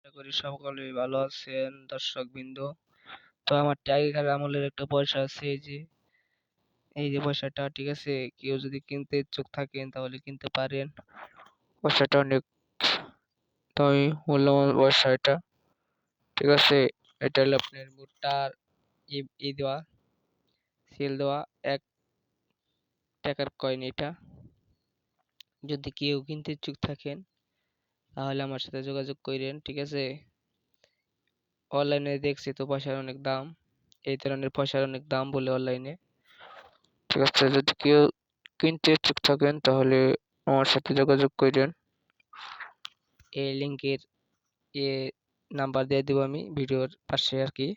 আশা করি সকলেই ভালো আছেন দর্শকবৃন্দ। তো আমার আগেকার আমলের একটা পয়সা আছে, এই যে পয়সাটা, ঠিক আছে? কেউ যদি কিনতে ইচ্ছুক থাকেন তাহলে কিনতে পারেন। পয়সাটা অনেক তাই মূল্যবান পয়সা এটা, ঠিক আছে? এটা হলো আপনার ভুট্টার দেওয়া, সেল দেওয়া 1 টাকার কয়েন এটা। যদি কেউ কিনতে ইচ্ছুক থাকেন তাহলে আমার সাথে যোগাযোগ করেন, ঠিক আছে? অনলাইনে দেখছি তো পয়সার অনেক দাম, এই ধরনের পয়সার অনেক দাম বলে অনলাইনে, ঠিক আছে? যদি কেউ কিনতে ইচ্ছুক থাকেন তাহলে আমার সাথে যোগাযোগ করেন। এই লিঙ্কের এ নাম্বার দিয়ে দিব আমি ভিডিওর পাশে আর কি,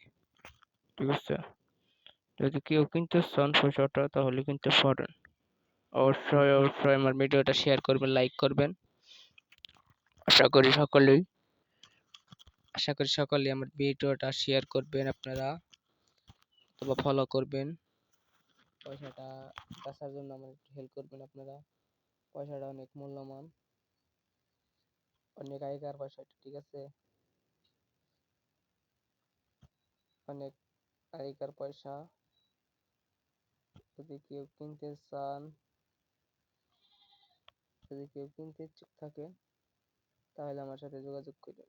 ঠিক আছে? যদি কেউ কিনতে চান পয়সাটা তাহলে কিনতে পারেন। অবশ্যই অবশ্যই আমার ভিডিওটা শেয়ার করবেন, লাইক করবেন। আশা করি সকলেই আমার ভিডিওটা শেয়ার করবেন আপনারা, অথবা ফলো করবেন। পয়সাটা বাঁচার জন্য আমার একটু হেল্প করবেন আপনারা। পয়সাটা অনেক মূল্যবান, অনেক আগেকার পয়সা, ঠিক আছে? অনেক আগেকার পয়সা। যদি কেউ কিনতে চান, যদি কেউ কিনতে ইচ্ছুক থাকে তাহলে আমার সাথে যোগাযোগ করুন।